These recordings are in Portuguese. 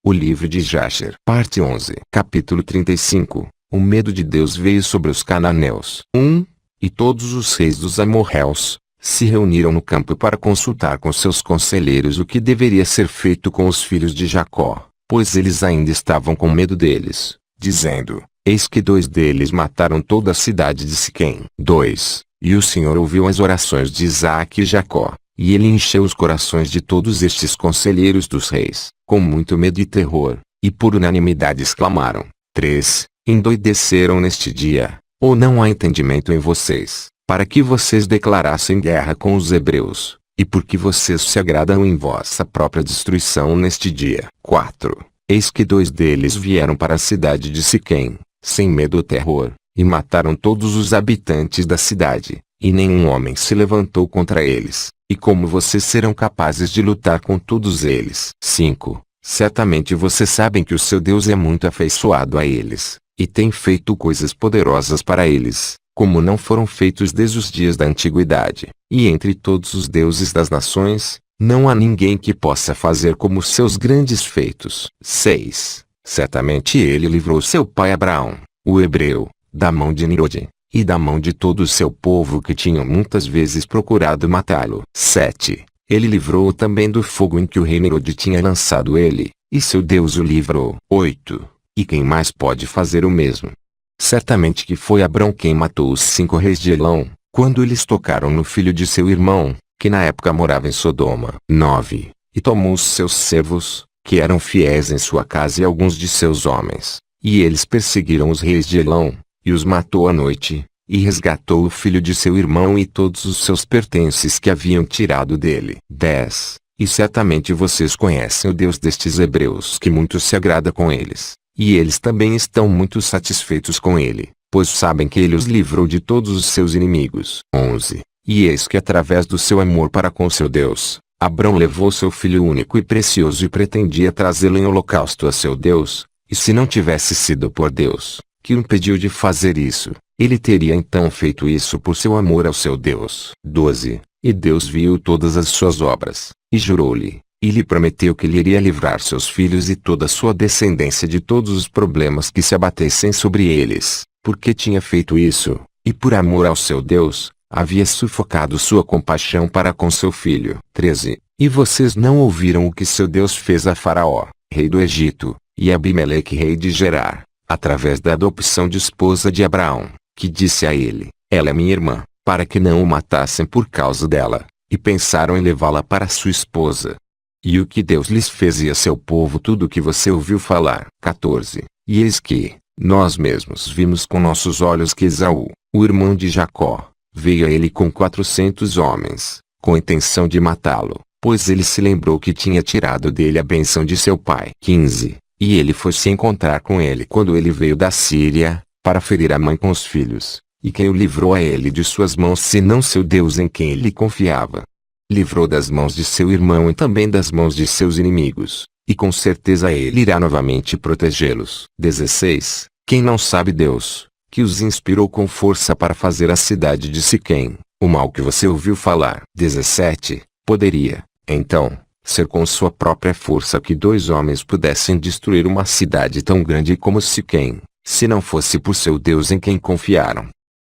O livro de Jasher. Parte 11. Capítulo 35. O medo de Deus veio sobre os cananeus. 1. E todos os reis dos amorreus se reuniram no campo para consultar com seus conselheiros o que deveria ser feito com os filhos de Jacó, pois eles ainda estavam com medo deles, dizendo: Eis que 2 deles mataram toda a cidade de Siquém. 2. E o Senhor ouviu as orações de Isaque e Jacó, e ele encheu os corações de todos estes conselheiros dos reis, com muito medo e terror, e por unanimidade exclamaram: 3. Endoideceram neste dia, ou não há entendimento em vocês, para que vocês declarassem guerra com os hebreus, e porque vocês se agradam em vossa própria destruição neste dia. 4. Eis que 2 deles vieram para a cidade de Siquém, sem medo ou terror, e mataram todos os habitantes da cidade, e nenhum homem se levantou contra eles. E como vocês serão capazes de lutar com todos eles? 5. Certamente vocês sabem que o seu Deus é muito afeiçoado a eles, e tem feito coisas poderosas para eles, como não foram feitos desde os dias da antiguidade. E entre todos os deuses das nações, não há ninguém que possa fazer como seus grandes feitos. 6. Certamente ele livrou seu pai Abraão, o hebreu, da mão de Nimrod, e da mão de todo o seu povo que tinham muitas vezes procurado matá-lo. 7. Ele livrou-o também do fogo em que o rei Nimrod tinha lançado ele, e seu Deus o livrou. 8. E quem mais pode fazer o mesmo? Certamente que foi Abrão quem matou os 5 reis de Elão, quando eles tocaram no filho de seu irmão, que na época morava em Sodoma. 9. E tomou os seus servos, que eram fiéis em sua casa, e alguns de seus homens, e eles perseguiram os reis de Elão, e os matou à noite, e resgatou o filho de seu irmão e todos os seus pertences que haviam tirado dele. 10. E certamente vocês conhecem o Deus destes hebreus, que muito se agrada com eles, e eles também estão muito satisfeitos com ele, pois sabem que ele os livrou de todos os seus inimigos. 11. E eis que através do seu amor para com seu Deus, Abrão levou seu filho único e precioso e pretendia trazê-lo em holocausto a seu Deus, e se não tivesse sido por Deus, que o impediu de fazer isso, ele teria então feito isso por seu amor ao seu Deus. 12. E Deus viu todas as suas obras, e jurou-lhe, e lhe prometeu que lhe iria livrar seus filhos e toda a sua descendência de todos os problemas que se abatessem sobre eles, porque tinha feito isso, e por amor ao seu Deus, havia sufocado sua compaixão para com seu filho. 13. E vocês não ouviram o que seu Deus fez a Faraó, rei do Egito, e a Abimeleque, rei de Gerar, através da adopção de esposa de Abraão, que disse a ele: Ela é minha irmã, para que não o matassem por causa dela, e pensaram em levá-la para sua esposa. E o que Deus lhes fez e a seu povo tudo o que você ouviu falar. 14. E eis que, nós mesmos vimos com nossos olhos que Esaú, o irmão de Jacó, veio a ele com 400 homens, com a intenção de matá-lo, pois ele se lembrou que tinha tirado dele a bênção de seu pai. 15. E ele foi se encontrar com ele quando ele veio da Síria, para ferir a mãe com os filhos, e quem o livrou a ele de suas mãos senão seu Deus em quem ele confiava? Livrou das mãos de seu irmão e também das mãos de seus inimigos, e com certeza ele irá novamente protegê-los. 16. Quem não sabe Deus, que os inspirou com força para fazer a cidade de Siquém, o mal que você ouviu falar. 17. Poderia, então, ser com sua própria força que 2 homens pudessem destruir uma cidade tão grande como Siquém, se não fosse por seu Deus em quem confiaram.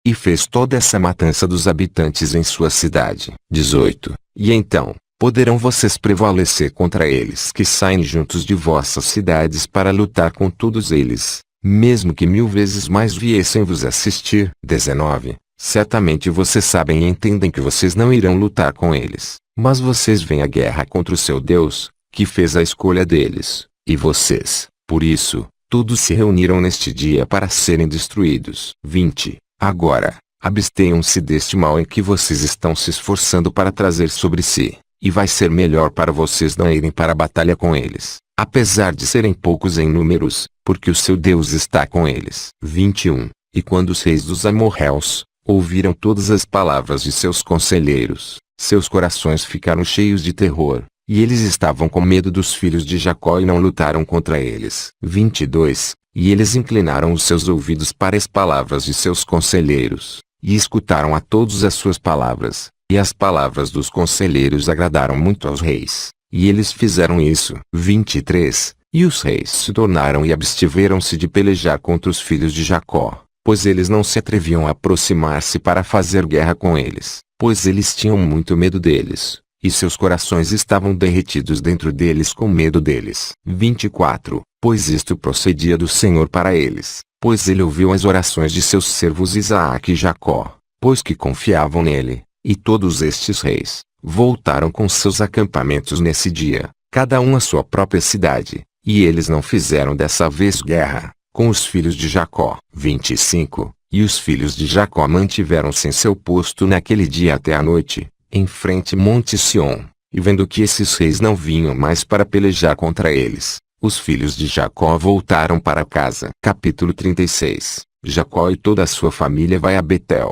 E fez toda essa matança dos habitantes em sua cidade. 18. E então, poderão vocês prevalecer contra eles que saem juntos de vossas cidades para lutar com todos eles, mesmo que 1000 vezes mais viessem vos assistir. 19. Certamente vocês sabem e entendem que vocês não irão lutar com eles, mas vocês vêm à guerra contra o seu Deus, que fez a escolha deles, e vocês, por isso, todos se reuniram neste dia para serem destruídos. 20. Agora, abstenham-se deste mal em que vocês estão se esforçando para trazer sobre si, e vai ser melhor para vocês não irem para a batalha com eles, apesar de serem poucos em números, porque o seu Deus está com eles. 21. E quando os reis dos amorreus ouviram todas as palavras de seus conselheiros, seus corações ficaram cheios de terror, e eles estavam com medo dos filhos de Jacó e não lutaram contra eles. 22. E eles inclinaram os seus ouvidos para as palavras de seus conselheiros, e escutaram a todos as suas palavras, e as palavras dos conselheiros agradaram muito aos reis, e eles fizeram isso. 23. E os reis se tornaram e abstiveram-se de pelejar contra os filhos de Jacó, pois eles não se atreviam a aproximar-se para fazer guerra com eles, pois eles tinham muito medo deles, e seus corações estavam derretidos dentro deles com medo deles. 24. Pois isto procedia do Senhor para eles, pois ele ouviu as orações de seus servos Isaque e Jacó, pois que confiavam nele, e todos estes reis voltaram com seus acampamentos nesse dia, cada um à sua própria cidade, e eles não fizeram dessa vez guerra com os filhos de Jacó. 25. E os filhos de Jacó mantiveram-se em seu posto naquele dia até a noite, em frente ao Monte Sião, e vendo que esses reis não vinham mais para pelejar contra eles, os filhos de Jacó voltaram para casa. Capítulo 36. Jacó e toda a sua família vai a Betel.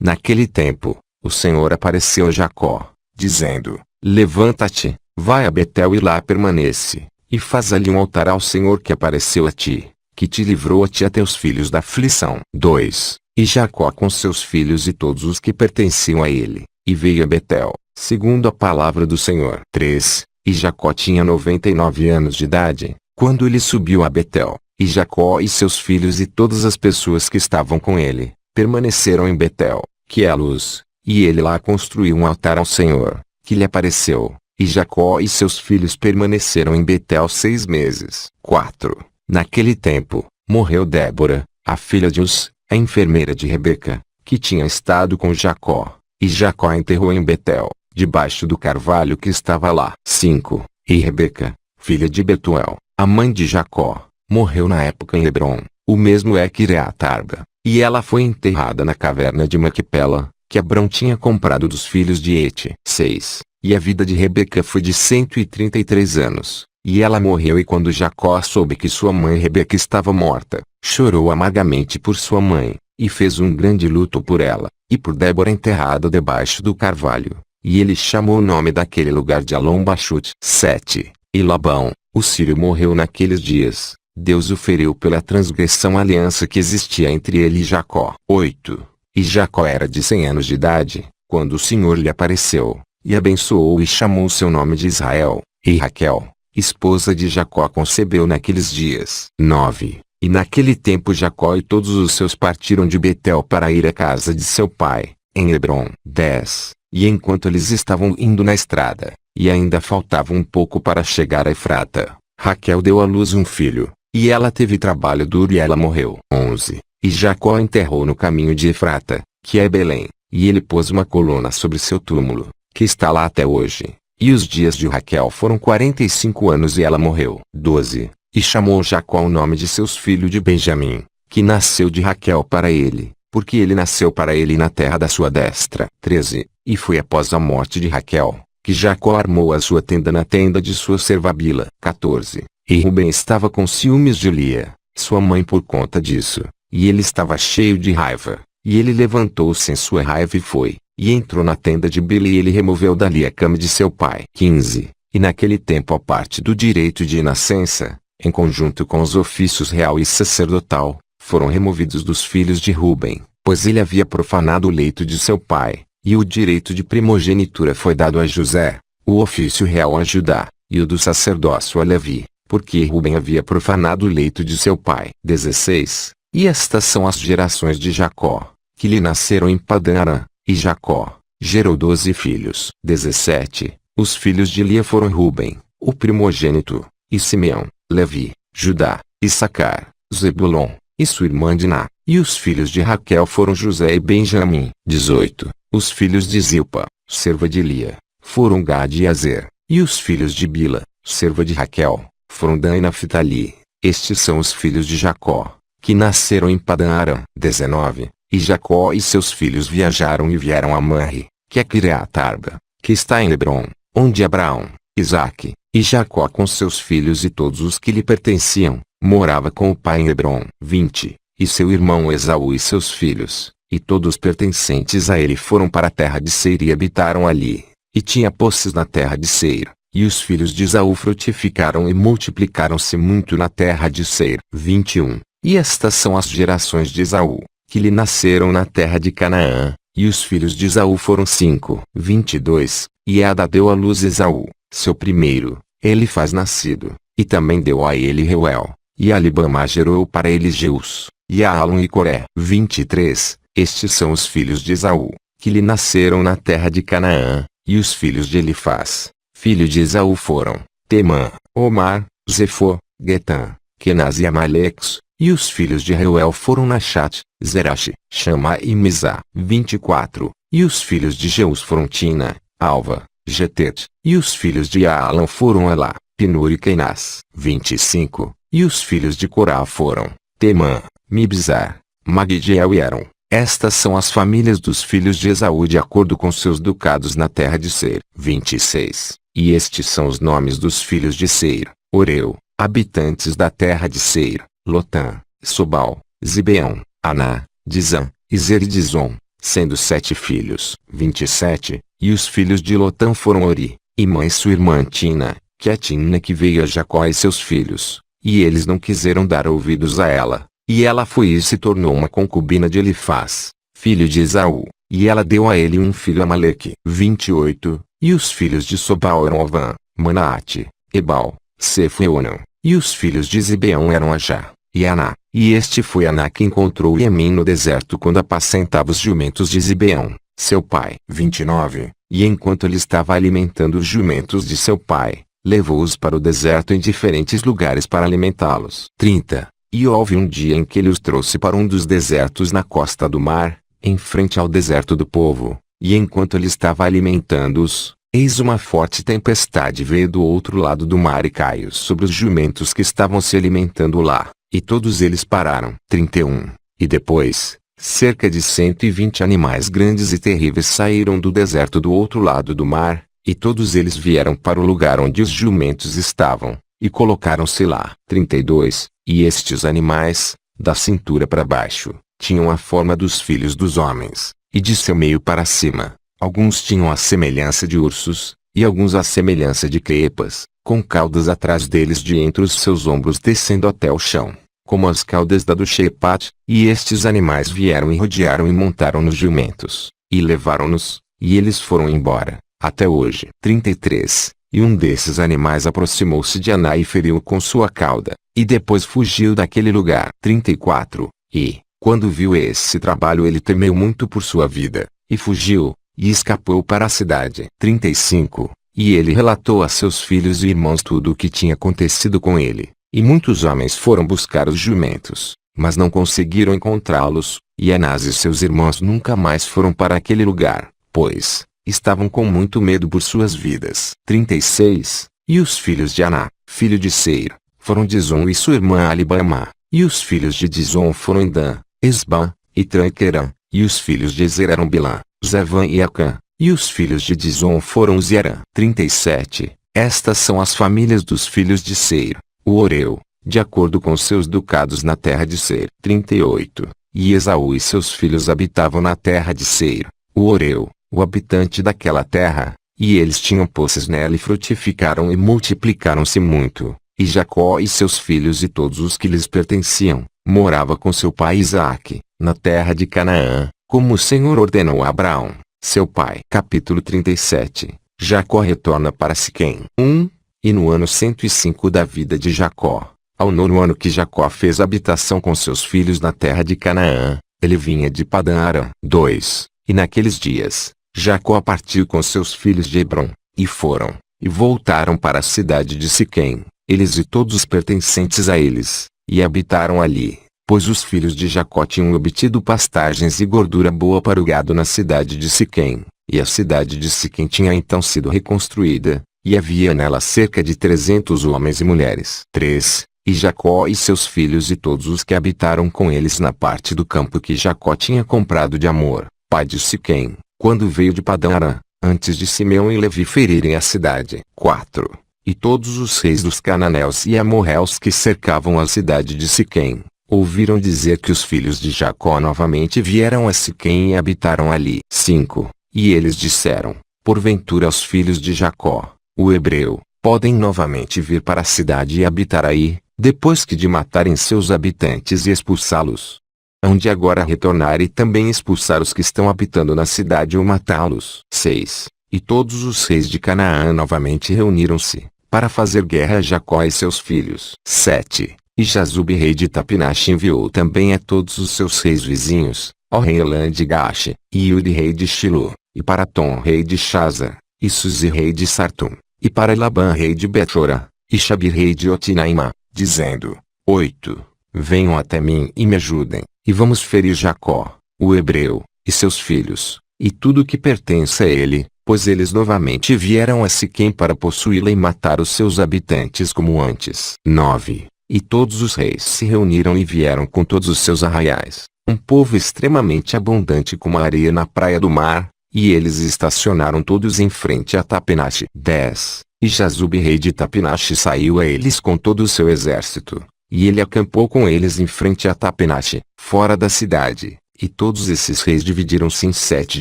Naquele tempo, o Senhor apareceu a Jacó, dizendo: Levanta-te, vai a Betel e lá permanece, e faz ali um altar ao Senhor que apareceu a ti, que te livrou a ti e a teus filhos da aflição. 2. E Jacó com seus filhos e todos os que pertenciam a ele, e veio a Betel, segundo a palavra do Senhor. 3. E Jacó tinha 99 anos de idade, quando ele subiu a Betel, e Jacó e seus filhos e todas as pessoas que estavam com ele, permaneceram em Betel, que é a luz, e ele lá construiu um altar ao Senhor, que lhe apareceu, e Jacó e seus filhos permaneceram em Betel 6 meses. 4. Naquele tempo, morreu Débora, a filha de Uz, a enfermeira de Rebeca, que tinha estado com Jacó, e Jacó a enterrou em Betel, debaixo do carvalho que estava lá. 5. E Rebeca, filha de Betuel, a mãe de Jacó, morreu na época em Hebrom, o mesmo é Quireat-Arba, e ela foi enterrada na caverna de Maquipela, que Abrão tinha comprado dos filhos de Et. 6. E a vida de Rebeca foi de 133 anos, e ela morreu, e quando Jacó soube que sua mãe Rebeca estava morta, chorou amargamente por sua mãe, e fez um grande luto por ela, e por Débora enterrada debaixo do carvalho, e ele chamou o nome daquele lugar de Alom-Bachute. 7. E Labão, o sírio, morreu naqueles dias, Deus o feriu pela transgressão à aliança que existia entre ele e Jacó. 8. E Jacó era de 100 anos de idade, quando o Senhor lhe apareceu, e abençoou e chamou seu nome de Israel. E Raquel, esposa de Jacó, concebeu naqueles dias. 9. E naquele tempo Jacó e todos os seus partiram de Betel para ir à casa de seu pai, em Hebrom. 10. E enquanto eles estavam indo na estrada, e ainda faltava um pouco para chegar a Efrata, Raquel deu à luz um filho, e ela teve trabalho duro e ela morreu. 11. E Jacó enterrou no caminho de Efrata, que é Belém, e ele pôs uma coluna sobre seu túmulo, que está lá até hoje. E os dias de Raquel foram 45 anos e ela morreu. 12. E chamou Jacó o nome de seus filhos de Benjamim, que nasceu de Raquel para ele, porque ele nasceu para ele na terra da sua destra. 13. E foi após a morte de Raquel, que Jacó armou a sua tenda na tenda de sua serva Bila. 14. E Rubem estava com ciúmes de Lia, sua mãe, por conta disso, e ele estava cheio de raiva, e ele levantou-se em sua raiva e foi, e entrou na tenda de Bila, e ele removeu dali a cama de seu pai. 15. E naquele tempo a parte do direito de nascença, em conjunto com os ofícios real e sacerdotal, foram removidos dos filhos de Rubem, pois ele havia profanado o leito de seu pai, e o direito de primogenitura foi dado a José, o ofício real a Judá, e o do sacerdócio a Levi, porque Rubem havia profanado o leito de seu pai. 16. E estas são as gerações de Jacó, que lhe nasceram em Padã-Arã, e Jacó gerou 12 filhos. 17. Os filhos de Lia foram Rubem, o primogênito, e Simeão, Levi, Judá, Issacar, Zebulon, e sua irmã Diná. E os filhos de Raquel foram José e Benjamim. 18. Os filhos de Zilpa, serva de Lia, foram Gade e Azer. E os filhos de Bila, serva de Raquel, foram Dan e Naphtali. Estes são os filhos de Jacó, que nasceram em Padã-Arã. 19. E Jacó e seus filhos viajaram e vieram a Manre, que é Quireat-Arba, que está em Hebrom, onde Abraão, Isaque, e Jacó com seus filhos e todos os que lhe pertenciam, morava com o pai em Hebrom. 20. E seu irmão Esaú e seus filhos, e todos pertencentes a ele, foram para a terra de Seir e habitaram ali, e tinha posses na terra de Seir. E os filhos de Esaú frutificaram e multiplicaram-se muito na terra de Seir. 21. E estas são as gerações de Esaú, que lhe nasceram na terra de Canaã, e os filhos de Esaú foram 5. 22. E Ada deu à luz Esaú, seu primeiro, ele faz nascido, E também deu a ele Reuel. E Alibamá gerou para ele Jeus, e Aalon e Coré. 23. Estes são os filhos de Esaú, que lhe nasceram na terra de Canaã, e os filhos de Elifaz, filho de Esaú foram, Temã, Omar, Zefo, Getã, Kenaz e Amaleques, e os filhos de Reuel foram Nachate, Zerache, Chamá e Mizá. 24. E os filhos de Jeus foram Tina, Alva, Getete, e os filhos de Aalon foram Elá, Pinur e Kenaz. 25. E os filhos de Corá foram, Temã, Mibzar, Magdiel e Eram. Estas são as famílias dos filhos de Esaú de acordo com seus ducados na terra de Seir. 26. E estes são os nomes dos filhos de Seir: Oreu, habitantes da terra de Seir, Lotã, Sobal, Zibeão, Aná, Dizã, Izer e Dizon, sendo 7 filhos. 27. E os filhos de Lotã foram Ori, e mãe sua irmã Tina, que é Tina que veio a Jacó e seus filhos, e eles não quiseram dar ouvidos a ela. E ela foi e se tornou uma concubina de Elifaz, filho de Esaú, e ela deu a ele um filho Amaleque. 28. E os filhos de Sobal eram Ovã, Manaate, Ebal, Sefo e Onã, e os filhos de Zibeão eram Ajá, e Aná. E este foi Aná que encontrou Iemim no deserto quando apacentava os jumentos de Zibeão, seu pai. 29. E enquanto ele estava alimentando os jumentos de seu pai, levou-os para o deserto em diferentes lugares para alimentá-los. 30. E houve um dia em que ele os trouxe para um dos desertos na costa do mar, em frente ao deserto do povo, e enquanto ele estava alimentando-os, eis uma forte tempestade veio do outro lado do mar e caiu sobre os jumentos que estavam se alimentando lá, e todos eles pararam. 31. E depois, cerca de 120 animais grandes e terríveis saíram do deserto do outro lado do mar, e todos eles vieram para o lugar onde os jumentos estavam, e colocaram-se lá. 32. E estes animais, da cintura para baixo, tinham a forma dos filhos dos homens, e de seu meio para cima, alguns tinham a semelhança de ursos, e alguns a semelhança de quepas, com caudas atrás deles de entre os seus ombros descendo até o chão, como as caudas da do Shepat. E estes animais vieram e rodearam e montaram nos jumentos, e levaram-nos, e eles foram embora, até hoje. 33. E um desses animais aproximou-se de Aná e feriu-o com sua cauda, e depois fugiu daquele lugar. 34. E, quando viu esse trabalho ele temeu muito por sua vida, e fugiu, e escapou para a cidade. 35. E ele relatou a seus filhos e irmãos tudo o que tinha acontecido com ele, e muitos homens foram buscar os jumentos, mas não conseguiram encontrá-los, e Anás e seus irmãos nunca mais foram para aquele lugar, pois estavam com muito medo por suas vidas. 36. E os filhos de Aná, filho de Seir, foram Dizon e sua irmã Alibamá, e os filhos de Dizon foram Dan, Esbã, e Tranquerã, e os filhos de Ezer eram Bilã, Zavã e Acã, e os filhos de Dizon foram Zerã. 37. Estas são as famílias dos filhos de Seir, o Oreu, de acordo com seus ducados na terra de Seir. 38. E Esaú e seus filhos habitavam na terra de Seir, o Oreu, o habitante daquela terra, e eles tinham poças nela e frutificaram e multiplicaram-se muito, e Jacó e seus filhos e todos os que lhes pertenciam, morava com seu pai Isaque, na terra de Canaã, como o Senhor ordenou a Abraão, seu pai. Capítulo 37. Jacó retorna para Siquém. 1. E no ano 105 da vida de Jacó, ao 9º ano que Jacó fez habitação com seus filhos na terra de Canaã, ele vinha de Padã Arã. 2. E naqueles dias, Jacó partiu com seus filhos de Hebrom, e foram, e voltaram para a cidade de Siquém, eles e todos os pertencentes a eles, e habitaram ali, pois os filhos de Jacó tinham obtido pastagens e gordura boa para o gado na cidade de Siquém, e a cidade de Siquém tinha então sido reconstruída, e havia nela cerca de 300 homens e mulheres. 3. E Jacó e seus filhos e todos os que habitaram com eles na parte do campo que Jacó tinha comprado de Amor, pai de Siquém, quando veio de Padã Arã, antes de Simeão e Levi ferirem a cidade. 4. E todos os reis dos cananeus e amorreus que cercavam a cidade de Siquém, ouviram dizer que os filhos de Jacó novamente vieram a Siquém e habitaram ali. 5. E eles disseram, porventura aos filhos de Jacó, o hebreu, podem novamente vir para a cidade e habitar aí, depois que de matarem seus habitantes e expulsá-los. Hão de agora retornar e também expulsar os que estão habitando na cidade ou matá-los. 6. E todos os reis de Canaã novamente reuniram-se, para fazer guerra a Jacó e seus filhos. 7. E Jazube rei de Tapinache enviou também a todos os seus reis vizinhos, ao rei Elã de Gaash, e Iude rei de Shilo, e para Tom rei de Shaza, e Suzi rei de Sartum, e para Elabã rei de Betora, e Xabir rei de Otinaima, dizendo: 8. Venham até mim e me ajudem, e vamos ferir Jacó, o hebreu, e seus filhos, e tudo o que pertence a ele, pois eles novamente vieram a Siquém para possuí-la e matar os seus habitantes como antes. 9. E todos os reis se reuniram e vieram com todos os seus arraiais, um povo extremamente abundante como a areia na praia do mar, e eles estacionaram todos em frente a Tapinache. 10. E Jazube rei de Tapinache saiu a eles com todo o seu exército, e ele acampou com eles em frente a Tapinache, fora da cidade, e todos esses reis dividiram-se em 7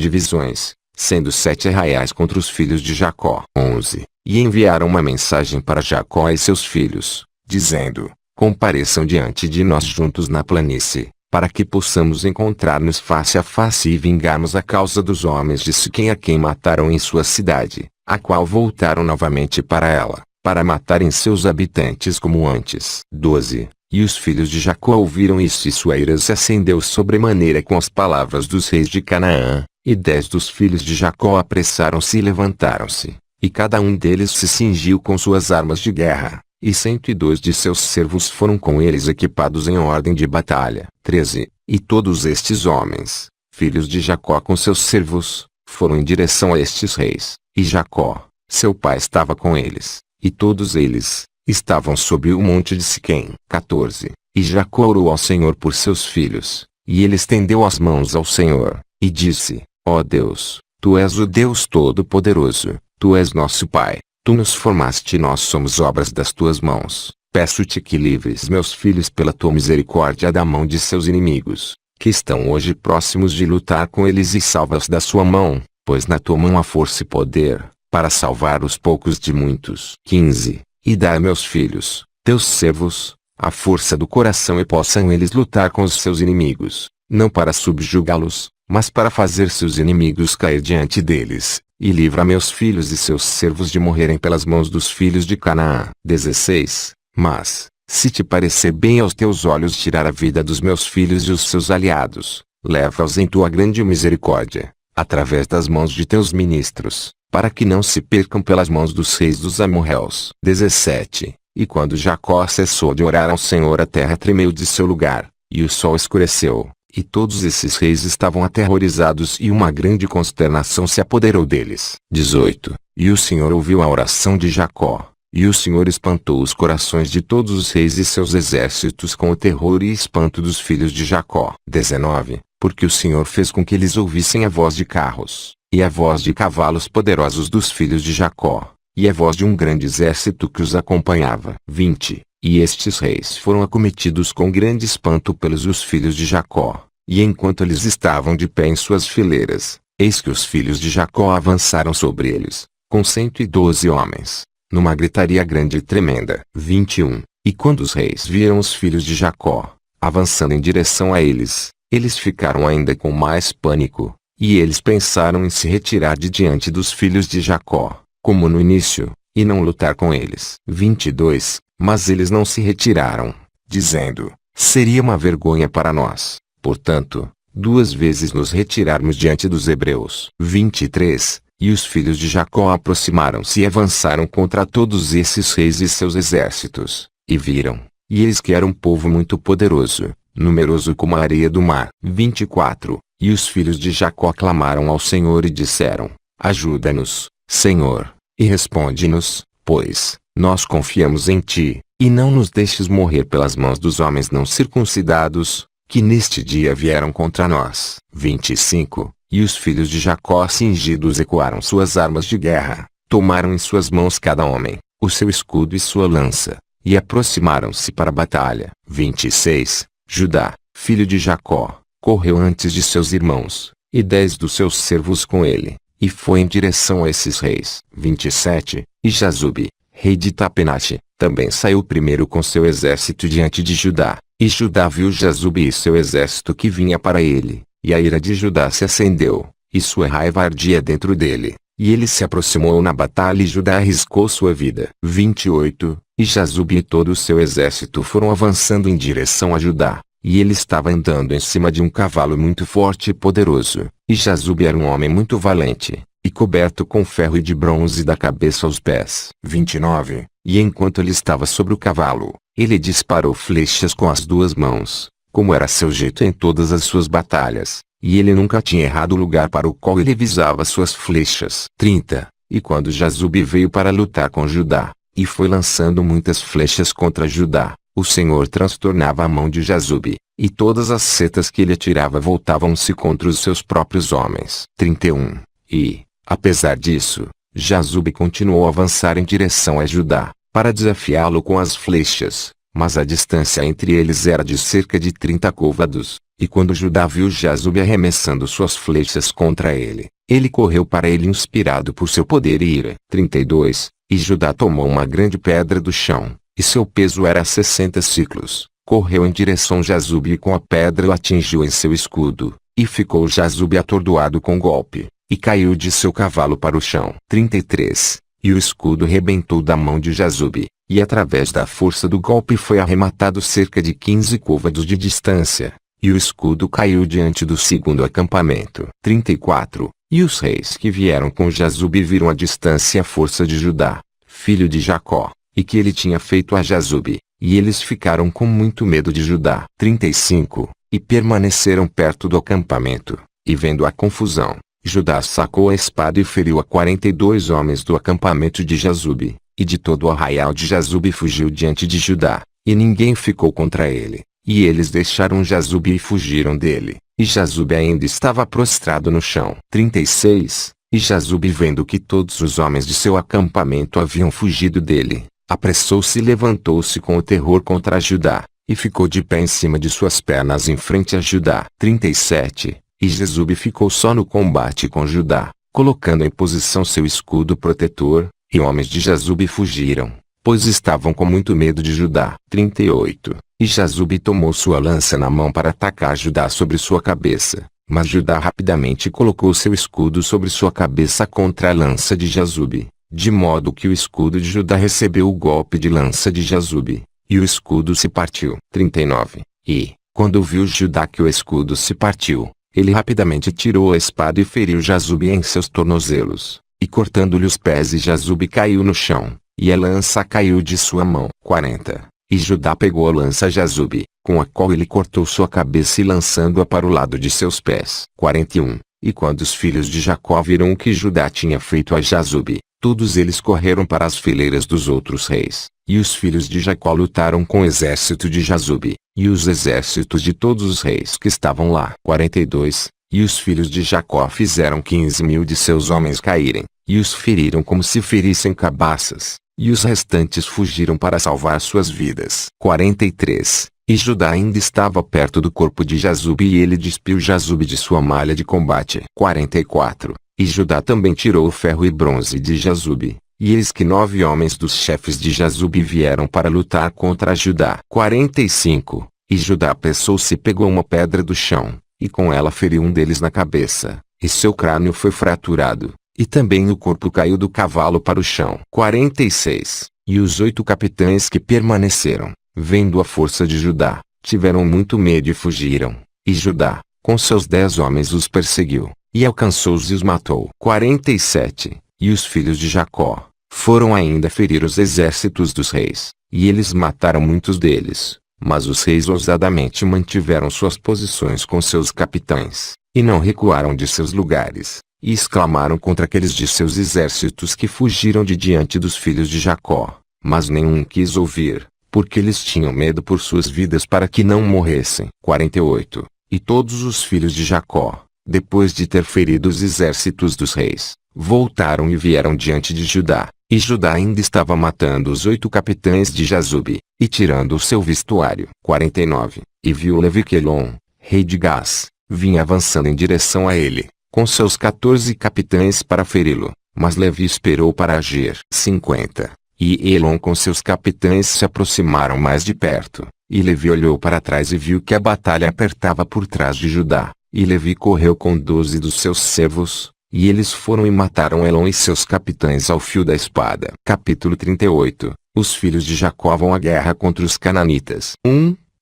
divisões, sendo 7 arraiais contra os filhos de Jacó. 11. E enviaram uma mensagem para Jacó e seus filhos, dizendo: compareçam diante de nós juntos na planície, para que possamos encontrar-nos face a face e vingarmos a causa dos homens de Siquém a quem mataram em sua cidade, a qual voltaram novamente para ela, para matarem seus habitantes como antes. 12. E os filhos de Jacó ouviram isso e sua ira se acendeu sobremaneira com as palavras dos reis de Canaã, e 10 dos filhos de Jacó apressaram-se e levantaram-se, e cada um deles se cingiu com suas armas de guerra, e 102 de seus servos foram com eles equipados em ordem de batalha. 13. E todos estes homens, filhos de Jacó com seus servos, foram em direção a estes reis, e Jacó, seu pai estava com eles, e todos eles estavam sobre o monte de Siquém. 14. E Jacó orou ao Senhor por seus filhos, e ele estendeu as mãos ao Senhor, e disse: ó Deus, Tu és o Deus Todo-Poderoso, Tu és nosso Pai, Tu nos formaste e nós somos obras das Tuas mãos. Peço-te que livres meus filhos pela Tua misericórdia da mão de seus inimigos, que estão hoje próximos de lutar com eles, e salva-os da sua mão, pois na Tua mão há força e poder, para salvar os poucos de muitos. 15. E dá a meus filhos, Teus servos, a força do coração e possam eles lutar com os seus inimigos, não para subjugá-los, mas para fazer seus inimigos cair diante deles, e livra meus filhos e seus servos de morrerem pelas mãos dos filhos de Canaã. 16. Mas, se te parecer bem aos teus olhos tirar a vida dos meus filhos e os seus aliados, leva-os em tua grande misericórdia, através das mãos de teus ministros, para que não se percam pelas mãos dos reis dos amorreus. 17. E quando Jacó cessou de orar ao Senhor, a terra tremeu de seu lugar, e o sol escureceu, e todos esses reis estavam aterrorizados e uma grande consternação se apoderou deles. 18. E o Senhor ouviu a oração de Jacó, e o Senhor espantou os corações de todos os reis e seus exércitos com o terror e espanto dos filhos de Jacó. 19. Porque o Senhor fez com que eles ouvissem a voz de carros, e a voz de cavalos poderosos dos filhos de Jacó, e a voz de um grande exército que os acompanhava. 20. E estes reis foram acometidos com grande espanto pelos os filhos de Jacó, e enquanto eles estavam de pé em suas fileiras, eis que os filhos de Jacó avançaram sobre eles, com 112 homens, numa gritaria grande e tremenda. 21. E quando os reis viram os filhos de Jacó, avançando em direção a eles, eles ficaram ainda com mais pânico, e eles pensaram em se retirar de diante dos filhos de Jacó, como no início, e não lutar com eles. 22. Mas eles não se retiraram, dizendo: seria uma vergonha para nós, portanto, 2 vezes nos retirarmos diante dos hebreus. 23. E os filhos de Jacó aproximaram-se e avançaram contra todos esses reis e seus exércitos, e viram, e eis que era um povo muito poderoso, numeroso como a areia do mar. 24. E os filhos de Jacó clamaram ao Senhor e disseram: ajuda-nos, Senhor, e responde-nos, pois nós confiamos em Ti, e não nos deixes morrer pelas mãos dos homens não circuncidados, que neste dia vieram contra nós. 25. E os filhos de Jacó cingidos ecoaram suas armas de guerra, tomaram em suas mãos cada homem, o seu escudo e sua lança, e aproximaram-se para a batalha. 26. Judá, filho de Jacó, correu antes de seus irmãos, e 10 dos seus servos com ele, e foi em direção a esses reis. 27. E Jazube, rei de Tapenache, também saiu primeiro com seu exército diante de Judá, e Judá viu Jazube e seu exército que vinha para ele, e a ira de Judá se acendeu, e sua raiva ardia dentro dele, E ele se aproximou na batalha e Judá arriscou sua vida. 28. E Jazube e todo o seu exército foram avançando em direção a Judá. E ele estava andando em cima de um cavalo muito forte e poderoso. E Jazube era um homem muito valente, e coberto com ferro e de bronze da cabeça aos pés. 29. E enquanto ele estava sobre o cavalo, ele disparou flechas com as duas mãos, como era seu jeito em todas as suas batalhas. E ele nunca tinha errado o lugar para o qual ele visava suas flechas. 30. E quando Jazube veio para lutar com Judá, e foi lançando muitas flechas contra Judá, o Senhor transtornava a mão de Jazube, e todas as setas que ele atirava voltavam-se contra os seus próprios homens. 31. E, apesar disso, Jazube continuou a avançar em direção a Judá, para desafiá-lo com as flechas, mas a distância entre eles era de cerca de 30 côvados. E quando Judá viu Jazube arremessando suas flechas contra ele, ele correu para ele inspirado por seu poder e ira. 32. E Judá tomou uma grande pedra do chão, e seu peso era 60 siclos. Correu em direção a Jazube e com a pedra o atingiu em seu escudo, e ficou Jazube atordoado com o golpe, e caiu de seu cavalo para o chão. 33. E o escudo rebentou da mão de Jazube, e através da força do golpe foi arrematado cerca de 15 côvados de distância. E o escudo caiu diante do segundo acampamento. 34. E os reis que vieram com Jazube viram à distância a força de Judá, filho de Jacó, e que ele tinha feito a Jazube, e eles ficaram com muito medo de Judá. 35. E permaneceram perto do acampamento, e vendo a confusão, Judá sacou a espada e feriu a 42 homens do acampamento de Jazube, e de todo o arraial de Jazube fugiu diante de Judá, e ninguém ficou contra ele. E eles deixaram Jazube e fugiram dele, e Jazube ainda estava prostrado no chão. 36. E Jazube, vendo que todos os homens de seu acampamento haviam fugido dele, apressou-se e levantou-se com o terror contra Judá, e ficou de pé em cima de suas pernas em frente a Judá. 37. E Jazube ficou só no combate com Judá, colocando em posição seu escudo protetor, e homens de Jazube fugiram, pois estavam com muito medo de Judá. 38. E Jazube tomou sua lança na mão para atacar Judá sobre sua cabeça, mas Judá rapidamente colocou seu escudo sobre sua cabeça contra a lança de Jazube, de modo que o escudo de Judá recebeu o golpe de lança de Jazube, e o escudo se partiu. 39. E, quando viu Judá que o escudo se partiu, ele rapidamente tirou a espada e feriu Jazube em seus tornozelos, e cortando-lhe os pés, e Jazube caiu no chão, e a lança caiu de sua mão. 40. E Judá pegou a lança Jazube, com a qual ele cortou sua cabeça e lançando-a para o lado de seus pés. 41. E quando os filhos de Jacó viram o que Judá tinha feito a Jazube, todos eles correram para as fileiras dos outros reis. E os filhos de Jacó lutaram com o exército de Jazube, e os exércitos de todos os reis que estavam lá. 42. E os filhos de Jacó fizeram 15.000 de seus homens caírem, e os feriram como se ferissem cabaças. E os restantes fugiram para salvar suas vidas. 43. E Judá ainda estava perto do corpo de Jazube e ele despiu Jazube de sua malha de combate. 44. E Judá também tirou o ferro e bronze de Jazube. E eis que 9 homens dos chefes de Jazube vieram para lutar contra Judá. 45. E Judá apressou-se e pegou uma pedra do chão, e com ela feriu um deles na cabeça, e seu crânio foi fraturado. E também o corpo caiu do cavalo para o chão. 46. E os 8 capitães que permaneceram, vendo a força de Judá, tiveram muito medo e fugiram. E Judá, com seus 10 homens os perseguiu, e alcançou-os e os matou. 47. E os filhos de Jacó, foram ainda ferir os exércitos dos reis, e eles mataram muitos deles. Mas os reis ousadamente mantiveram suas posições com seus capitães, e não recuaram de seus lugares. E exclamaram contra aqueles de seus exércitos que fugiram de diante dos filhos de Jacó, mas nenhum quis ouvir, porque eles tinham medo por suas vidas para que não morressem. 48. E todos os filhos de Jacó, depois de ter ferido os exércitos dos reis, voltaram e vieram diante de Judá, e Judá ainda estava matando os 8 capitães de Jazube, e tirando o seu vestuário. 49. E viu Levi que Elon, rei de Gás, vinha avançando em direção a ele, com seus 14 capitães para feri-lo, mas Levi esperou para agir. 50. E Elon com seus capitães se aproximaram mais de perto, e Levi olhou para trás e viu que a batalha apertava por trás de Judá, e Levi correu com 12 dos seus servos, E eles foram e mataram Elon e seus capitães ao fio da espada. Capítulo 38. Os filhos de Jacó vão à guerra contra os cananitas.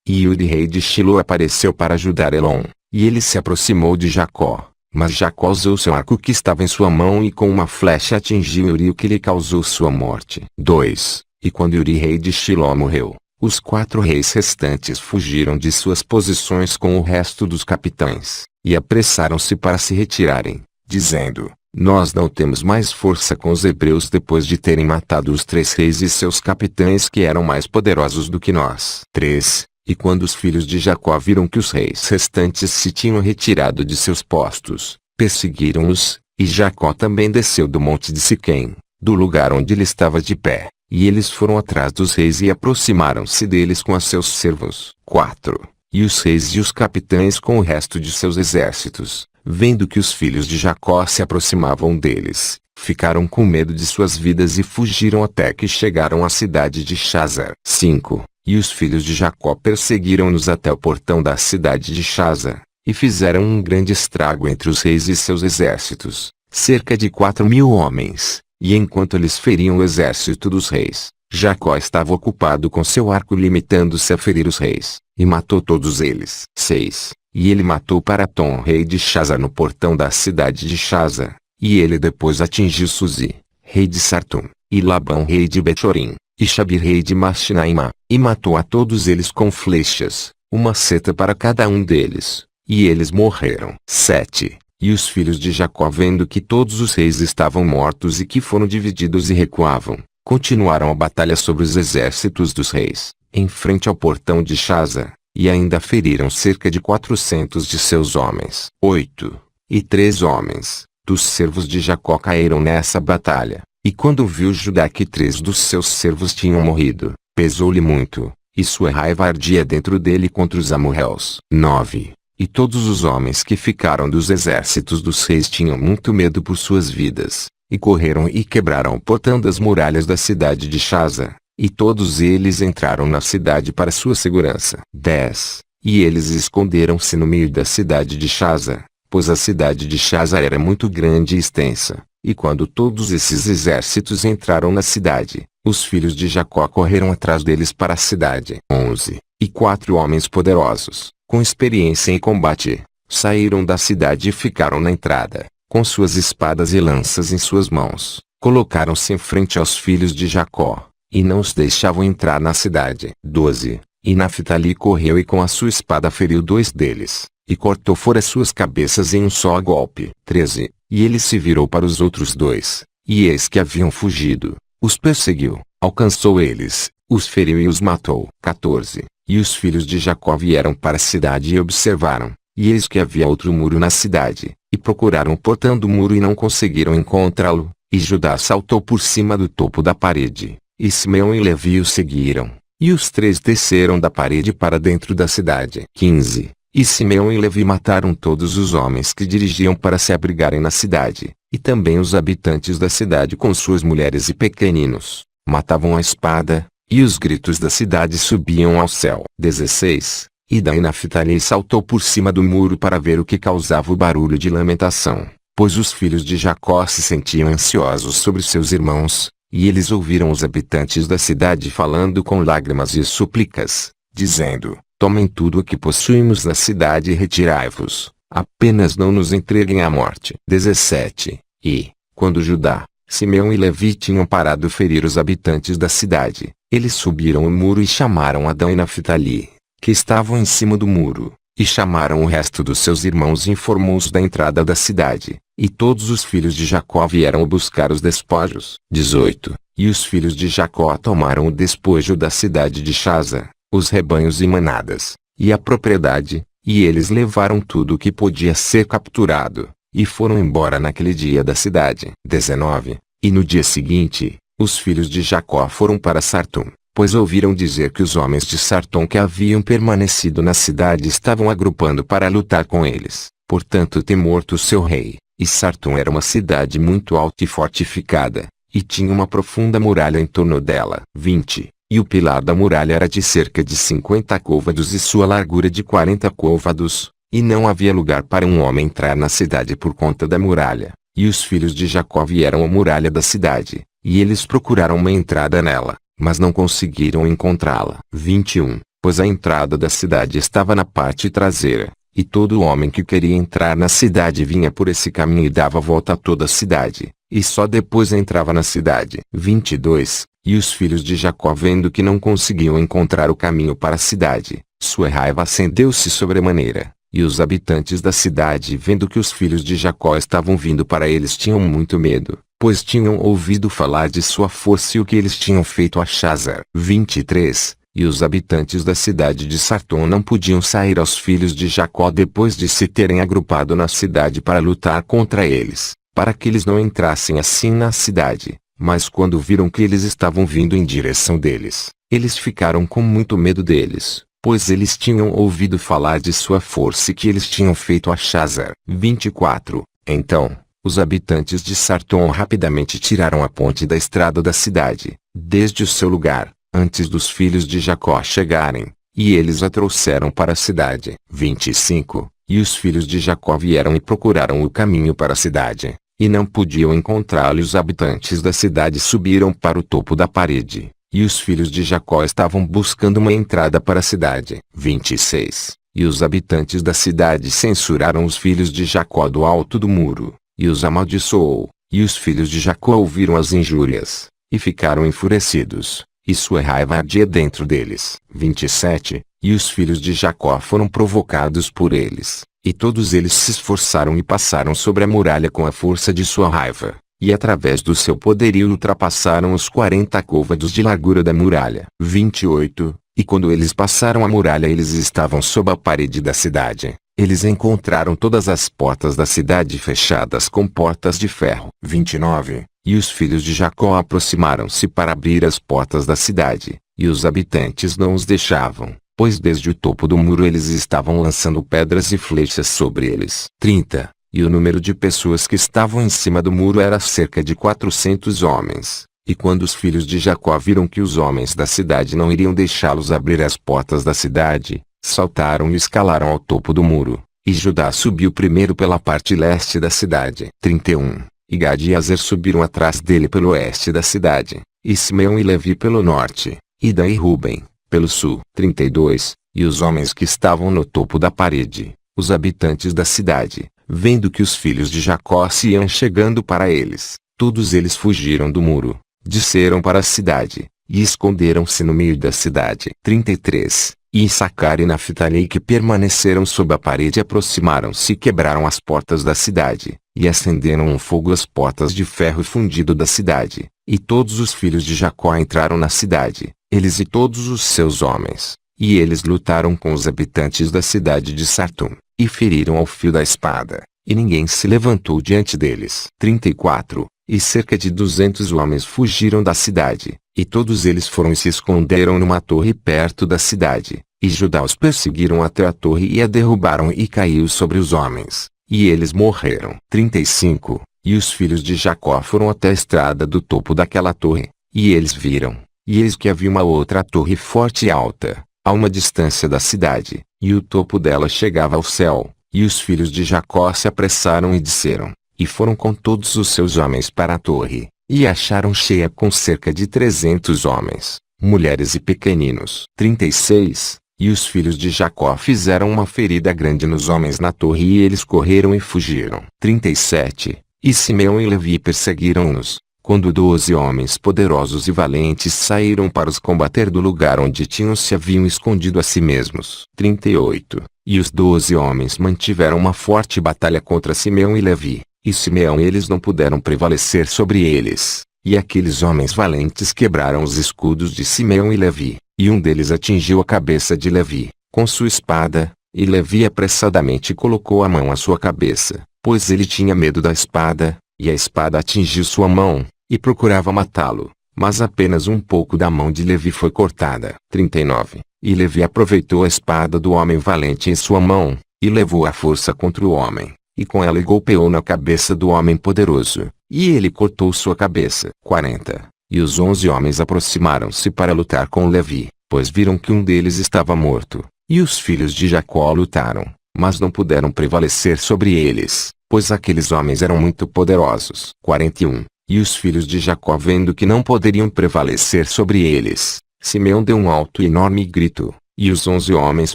E Uri, rei de Shilo, apareceu para ajudar Elon. E ele se aproximou de Jacó. Mas Jacó usou seu arco que estava em sua mão e com uma flecha atingiu Uri, o que lhe causou sua morte. 2. E quando Uri, rei de Shilo, morreu, os 4 reis restantes fugiram de suas posições com o resto dos capitães, e apressaram-se para se retirarem, dizendo: nós não temos mais força com os hebreus depois de terem matado os 3 reis e seus capitães que eram mais poderosos do que nós. 3. E quando os filhos de Jacó viram que os reis restantes se tinham retirado de seus postos, perseguiram-os, e Jacó também desceu do monte de Siquém, do lugar onde ele estava de pé, e eles foram atrás dos reis e aproximaram-se deles com os seus servos. 4. E os reis e os capitães com o resto de seus exércitos, vendo que os filhos de Jacó se aproximavam deles, ficaram com medo de suas vidas e fugiram até que chegaram à cidade de Chazar. 5. E os filhos de Jacó perseguiram-nos até o portão da cidade de Chazar, e fizeram um grande estrago entre os reis e seus exércitos, cerca de 4.000 homens, e enquanto eles feriam o exército dos reis, Jacó estava ocupado com seu arco limitando-se a ferir os reis, e matou todos eles. 6. E ele matou Paratom, rei de Chazar, no portão da cidade de Chazar, e ele depois atingiu Suzi, rei de Sartum, e Labão, rei de Betchorim, e Xabir, rei de Mashtinaimá, e matou a todos eles com flechas, uma seta para cada um deles, e eles morreram. 7. E os filhos de Jacó, vendo que todos os reis estavam mortos e que foram divididos e recuavam, continuaram a batalha sobre os exércitos dos reis, em frente ao portão de Chazar, e ainda feriram cerca de 400 de seus homens. 8. E 3 homens, dos servos de Jacó, caíram nessa batalha. E quando viu Judá que 3 dos seus servos tinham morrido, pesou-lhe muito, e sua raiva ardia dentro dele contra os amorreus. 9. E todos os homens que ficaram dos exércitos dos reis tinham muito medo por suas vidas, e correram e quebraram o portão das muralhas da cidade de Chazar, e todos eles entraram na cidade para sua segurança. 10. E eles esconderam-se no meio da cidade de Chazar, pois a cidade de Chazar era muito grande e extensa. E quando todos esses exércitos entraram na cidade, os filhos de Jacó correram atrás deles para a cidade. 11. E 4 homens poderosos, com experiência em combate, saíram da cidade e ficaram na entrada, com suas espadas e lanças em suas mãos. Colocaram-se em frente aos filhos de Jacó, e não os deixavam entrar na cidade. 12. E Naphtali correu e com a sua espada feriu 2 deles, e cortou fora suas cabeças em um só golpe. 13. E ele se virou para os outros 2, e eis que haviam fugido, os perseguiu, alcançou eles, os feriu e os matou. 14. E os filhos de Jacó vieram para a cidade e observaram, e eis que havia outro muro na cidade, e procuraram o portão do muro e não conseguiram encontrá-lo, e Judá saltou por cima do topo da parede, e Simeão e Levi o seguiram, e os 3 desceram da parede para dentro da cidade. 15. E Simeão e Levi mataram todos os homens que dirigiam para se abrigarem na cidade, e também os habitantes da cidade com suas mulheres e pequeninos, matavam a espada, e os gritos da cidade subiam ao céu. 16. E daí Naphtali saltou por cima do muro para ver o que causava o barulho de lamentação, pois os filhos de Jacó se sentiam ansiosos sobre seus irmãos, e eles ouviram os habitantes da cidade falando com lágrimas e súplicas, dizendo: tomem tudo o que possuímos na cidade e retirai-vos, apenas não nos entreguem à morte. 17. E, quando Judá, Simeão e Levi tinham parado ferir os habitantes da cidade, eles subiram o muro e chamaram Adão e Naphtali, que estavam em cima do muro, e chamaram o resto dos seus irmãos e informou-os da entrada da cidade, e todos os filhos de Jacó vieram buscar os despojos. 18. E os filhos de Jacó tomaram o despojo da cidade de Chazar, os rebanhos e manadas, e a propriedade, e eles levaram tudo o que podia ser capturado, e foram embora naquele dia da cidade. 19. E no dia seguinte, os filhos de Jacó foram para Sartum, pois ouviram dizer que os homens de Sartum que haviam permanecido na cidade estavam agrupando para lutar com eles, portanto ter morto seu rei, e Sartum era uma cidade muito alta e fortificada, e tinha uma profunda muralha em torno dela. 20. E o pilar da muralha era de cerca de 50 côvados e sua largura de 40 côvados, e não havia lugar para um homem entrar na cidade por conta da muralha, E os filhos de Jacó vieram à muralha da cidade, e eles procuraram uma entrada nela, mas não conseguiram encontrá-la. 21. Pois a entrada da cidade estava na parte traseira, e todo homem que queria entrar na cidade vinha por esse caminho e dava volta a toda a cidade, e só depois entrava na cidade. 22. E os filhos de Jacó, vendo que não conseguiam encontrar o caminho para a cidade, sua raiva acendeu-se sobremaneira. E os habitantes da cidade, vendo que os filhos de Jacó estavam vindo para eles, tinham muito medo, pois tinham ouvido falar de sua força e o que eles tinham feito a Chazar. 23. E os habitantes da cidade de Sartom não podiam sair aos filhos de Jacó depois de se terem agrupado na cidade para lutar contra eles, para que eles não entrassem assim na cidade. Mas quando viram que eles estavam vindo em direção deles, eles ficaram com muito medo deles, pois eles tinham ouvido falar de sua força e que eles tinham feito a Chazar. 24. Então, os habitantes de Sartom rapidamente tiraram a ponte da estrada da cidade, desde o seu lugar, antes dos filhos de Jacó chegarem, e eles a trouxeram para a cidade. 25. E os filhos de Jacó vieram e procuraram o caminho para a cidade, e não podiam encontrá-lo. Os habitantes da cidade subiram para o topo da parede, e os filhos de Jacó estavam buscando uma entrada para a cidade. 26. E os habitantes da cidade censuraram os filhos de Jacó do alto do muro, e os amaldiçoou, e os filhos de Jacó ouviram as injúrias, e ficaram enfurecidos, e sua raiva ardia dentro deles. 27. E os filhos de Jacó foram provocados por eles, e todos eles se esforçaram e passaram sobre a muralha com a força de sua raiva, e através do seu poderio ultrapassaram os 40 côvados de largura da muralha. 28. E quando eles passaram a muralha, eles estavam sob a parede da cidade. Eles encontraram todas as portas da cidade fechadas com portas de ferro. 29. E os filhos de Jacó aproximaram-se para abrir as portas da cidade, e os habitantes não os deixavam, pois desde o topo do muro eles estavam lançando pedras e flechas sobre eles. 30. E o número de pessoas que estavam em cima do muro era cerca de 400 homens. E quando os filhos de Jacó viram que os homens da cidade não iriam deixá-los abrir as portas da cidade, saltaram e escalaram ao topo do muro, e Judá subiu primeiro pela parte leste da cidade. 31. E Gad e Aser subiram atrás dele pelo oeste da cidade, e Simeão e Levi pelo norte, e Dan e Ruben pelo sul. 32. E os homens que estavam no topo da parede, os habitantes da cidade, vendo que os filhos de Jacó se iam chegando para eles, todos eles fugiram do muro, desceram para a cidade, e esconderam-se no meio da cidade. 33. E Issacar e Naftali, que permaneceram sob a parede, aproximaram-se e quebraram as portas da cidade, e acenderam um fogo às portas de ferro fundido da cidade. E todos os filhos de Jacó entraram na cidade, eles e todos os seus homens, e eles lutaram com os habitantes da cidade de Sartum, e feriram ao fio da espada, e ninguém se levantou diante deles. 34. E cerca de 200 homens fugiram da cidade, e todos eles foram e se esconderam numa torre perto da cidade, e Judá os perseguiram até a torre e a derrubaram, e caiu sobre os homens, e eles morreram. 35. E os filhos de Jacó foram até a estrada do topo daquela torre, e eles viram, e eis que havia uma outra torre forte e alta, a uma distância da cidade, e o topo dela chegava ao céu. E os filhos de Jacó se apressaram e desceram, e foram com todos os seus homens para a torre, e acharam cheia com cerca de 300 homens, mulheres e pequeninos. 36. E os filhos de Jacó fizeram uma ferida grande nos homens na torre, e eles correram e fugiram. 37. E Simeão e Levi perseguiram-nos, quando 12 homens poderosos e valentes saíram para os combater do lugar onde se haviam escondido a si mesmos. 38. E os 12 homens mantiveram uma forte batalha contra Simeão e Levi, e Simeão e eles não puderam prevalecer sobre eles, e aqueles homens valentes quebraram os escudos de Simeão e Levi, e um deles atingiu a cabeça de Levi, com sua espada, e Levi apressadamente colocou a mão à sua cabeça, pois ele tinha medo da espada, e a espada atingiu sua mão, e procurava matá-lo, mas apenas um pouco da mão de Levi foi cortada. 39. E Levi aproveitou a espada do homem valente em sua mão, e levou a força contra o homem, e com ela golpeou na cabeça do homem poderoso, e ele cortou sua cabeça. 40. E os 11 homens aproximaram-se para lutar com Levi, pois viram que um deles estava morto, e os filhos de Jacó lutaram, mas não puderam prevalecer sobre eles, pois aqueles homens eram muito poderosos. 41. E os filhos de Jacó, vendo que não poderiam prevalecer sobre eles, Simeão deu um alto e enorme grito, e os 11 homens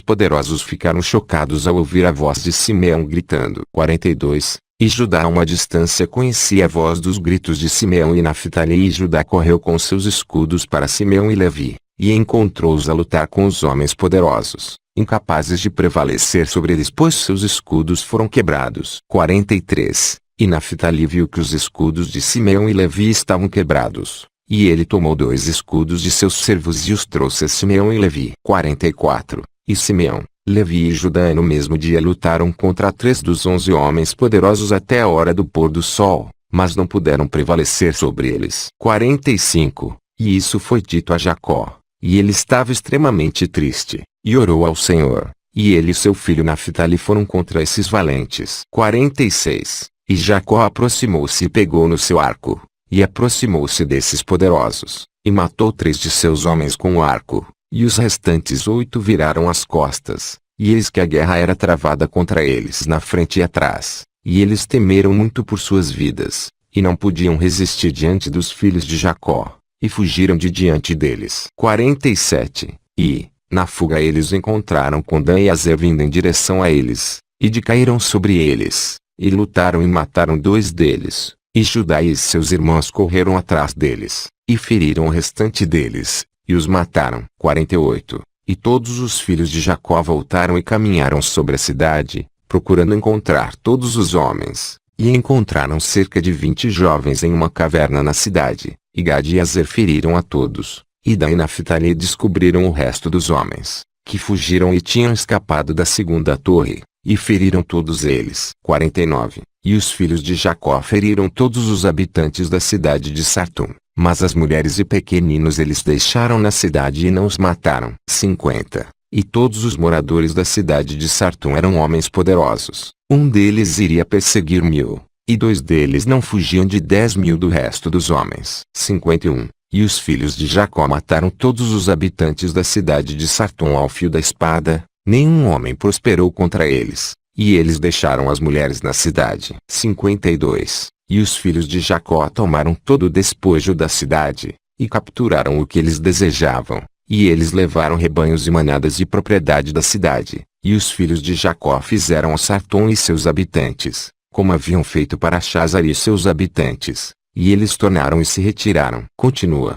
poderosos ficaram chocados ao ouvir a voz de Simeão gritando. 42. E Judá a uma distância conhecia a voz dos gritos de Simeão e Naftali, e Judá correu com seus escudos para Simeão e Levi, e encontrou-os a lutar com os homens poderosos, incapazes de prevalecer sobre eles, pois seus escudos foram quebrados. 43. E Naftali viu que os escudos de Simeão e Levi estavam quebrados, e ele tomou 2 escudos de seus servos e os trouxe a Simeão e Levi. 44. E Simeão, Levi e Judá no mesmo dia lutaram contra 3 dos 11 homens poderosos até a hora do pôr do sol, mas não puderam prevalecer sobre eles. 45. E isso foi dito a Jacó, e ele estava extremamente triste, e orou ao Senhor, e ele e seu filho Naftali foram contra esses valentes. 46. E Jacó aproximou-se e pegou no seu arco, e aproximou-se desses poderosos, e matou 3 de seus homens com o arco, e os restantes 8 viraram as costas, e eis que a guerra era travada contra eles na frente e atrás, e eles temeram muito por suas vidas, e não podiam resistir diante dos filhos de Jacó, e fugiram de diante deles. 47. E, na fuga eles encontraram com Dan e Azer vindo em direção a eles, e caíram sobre eles, e lutaram e mataram 2 deles, e Judá e seus irmãos correram atrás deles, e feriram o restante deles, e os mataram. 48. E todos os filhos de Jacó voltaram e caminharam sobre a cidade, procurando encontrar todos os homens, e encontraram cerca de 20 jovens em uma caverna na cidade, e Gad e Azer feriram a todos, e Dan e Naftali descobriram o resto dos homens, que fugiram e tinham escapado da segunda torre, e feriram todos eles. 49. E os filhos de Jacó feriram todos os habitantes da cidade de Sartum, mas as mulheres e pequeninos eles deixaram na cidade e não os mataram. 50. E todos os moradores da cidade de Sartum eram homens poderosos. Um deles iria perseguir 1000, e 2 deles não fugiam de 10.000 do resto dos homens. 51. E os filhos de Jacó mataram todos os habitantes da cidade de Sartum ao fio da espada, nenhum homem prosperou contra eles, e eles deixaram as mulheres na cidade. 52. E os filhos de Jacó tomaram todo o despojo da cidade, e capturaram o que eles desejavam, e eles levaram rebanhos e manadas de propriedade da cidade, e os filhos de Jacó fizeram a Sartum e seus habitantes, como haviam feito para Chazar e seus habitantes, e eles tornaram e se retiraram. Continua.